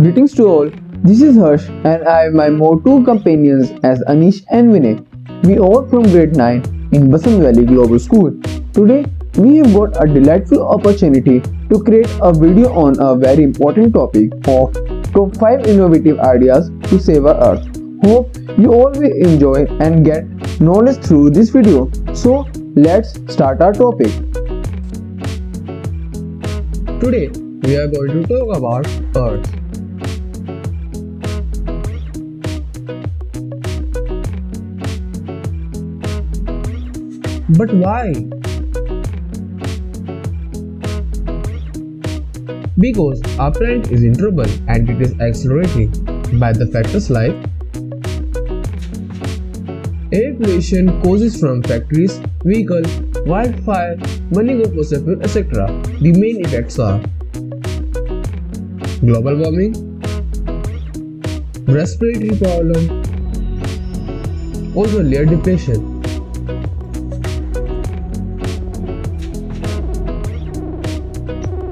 Greetings to all. This is Harsh and I have my more two companions as Anish and Vinay. We all from grade 9 in Basant Valley Global School. Today we have got a delightful opportunity to create a video on a very important topic of top 5 innovative ideas to save our earth. Hope you all will enjoy and get knowledge through this video. So let's start our topic. Today we are going to talk about earth. But why? Because our planet is in trouble and it is accelerating by the factors like air pollution causes from factories, vehicles, wildfire, money go fossil fuel, etc. The main effects are global warming, respiratory problem, ozone layer depletion.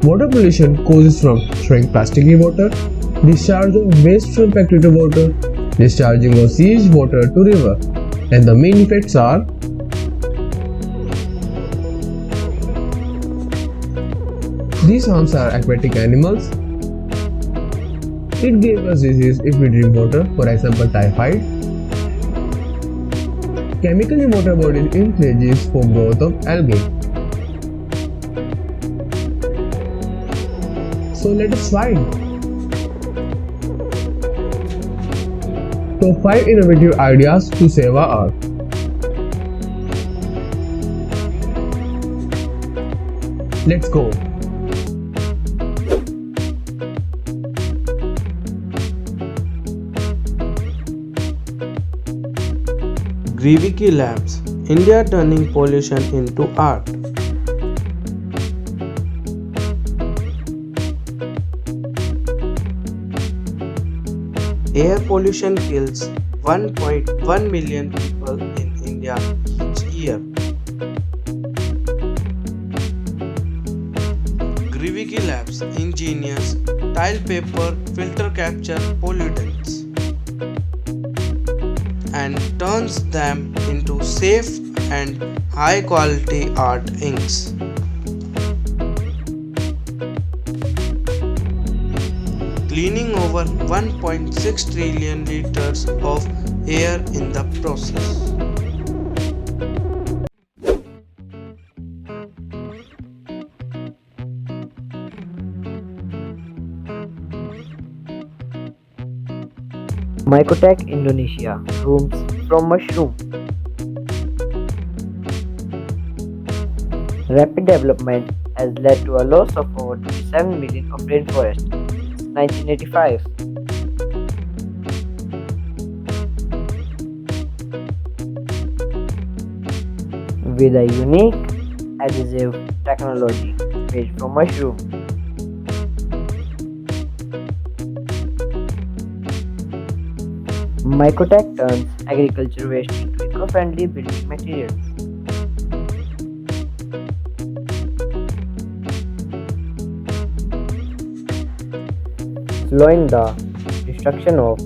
Water pollution causes from throwing plastic in water, discharge of waste from factory to water, discharging of sewage water to river, and the main effects are these harms are aquatic animals. It gave us disease if we drink water, for example typhoid. Chemical in water bodies encourages for growth of algae. So let us find top 5 innovative ideas to save our earth. Let's go. Griviki Labs, India turning pollution into art. Air pollution kills 1.1 million people in India each year. Griviki Labs engineers tile paper filter capture pollutants and turns them into safe and high quality art inks. Cleaning over 1.6 trillion liters of air in the process. Mycotech Indonesia rooms from mushroom. Rapid development has led to a loss of over 27 million of rainforest since 1985. With a unique adhesive technology made from mushroom. Mycotech turns agriculture waste into eco-friendly building materials. Slowing the destruction of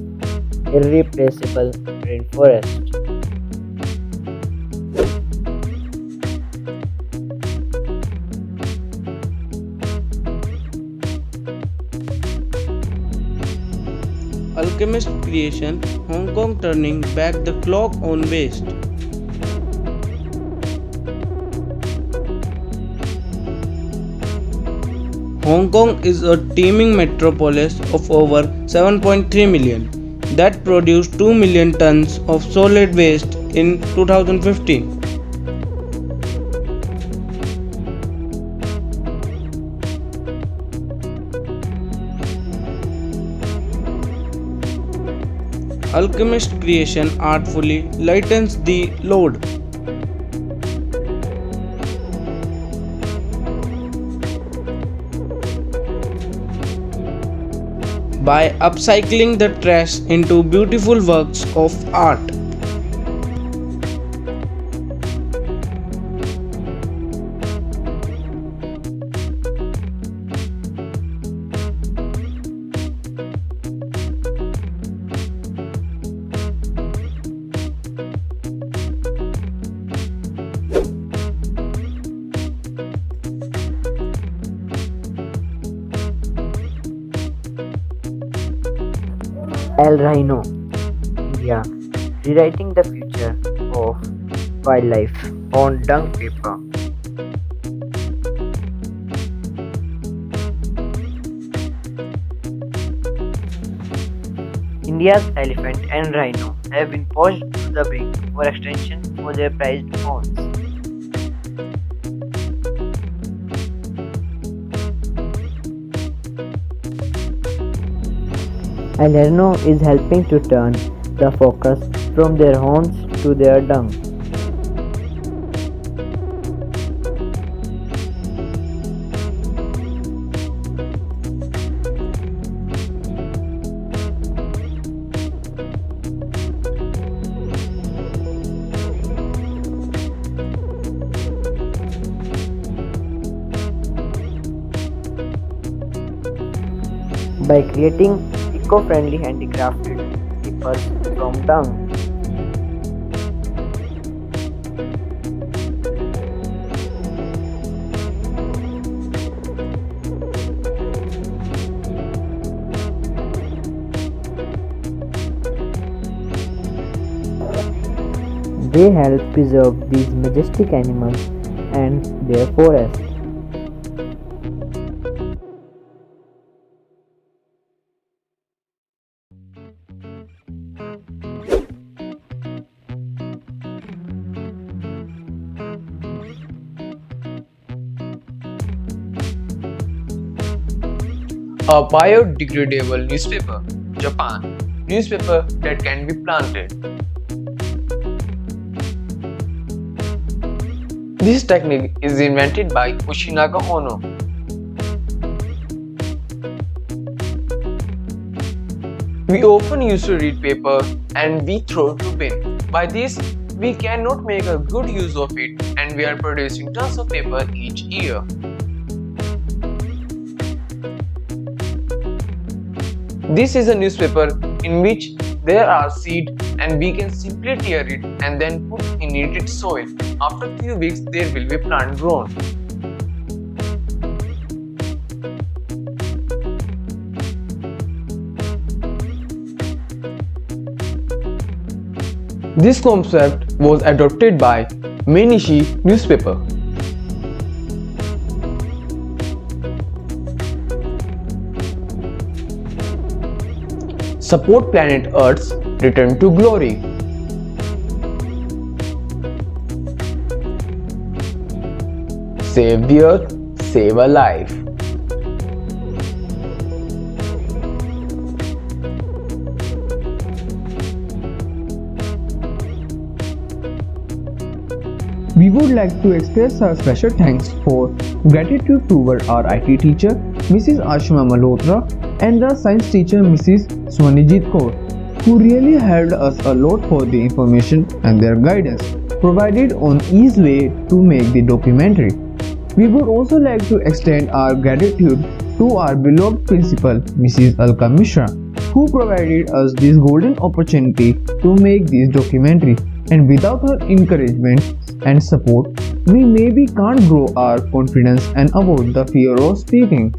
irreplaceable rainforest. Alchemist creation, Hong Kong turning back the clock on waste. Hong Kong is a teeming metropolis of over 7.3 million that produced 2 million tons of solid waste in 2015. Alchemist creation artfully lightens the load. By upcycling the trash into beautiful works of art. El Rhino, India, rewriting the future of wildlife on dung paper. India's elephant and rhino have been pushed to the brink for extinction for their prized horns. El Rhino is helping to turn the focus from their horns to their dung. By creating eco-friendly handicrafted papers from dung. They help preserve these majestic animals and their forests. A biodegradable newspaper, Japan. Newspaper that can be planted. This technique is invented by Kushinaga Ono. We often used to read paper and we throw to bin. By this, we cannot make a good use of it and we are producing tons of paper each year. This is a newspaper in which there are seeds and we can simply tear it and then put in it soil. After a few weeks there will be plant grown. This concept was adopted by Mainichi newspaper. Support planet Earth's return to glory. Save the Earth, save a life. We would like to express our special thanks for gratitude toward our IT teacher, Mrs. Ashima Malhotra, and the science teacher Mrs. Swanijit Kaur, who really helped us a lot for the information and their guidance provided on easy way to make the documentary. We would also like to extend our gratitude to our beloved principal Mrs. Alka Mishra, who provided us this golden opportunity to make this documentary, and without her encouragement and support, we maybe can't grow our confidence and avoid the fear of speaking.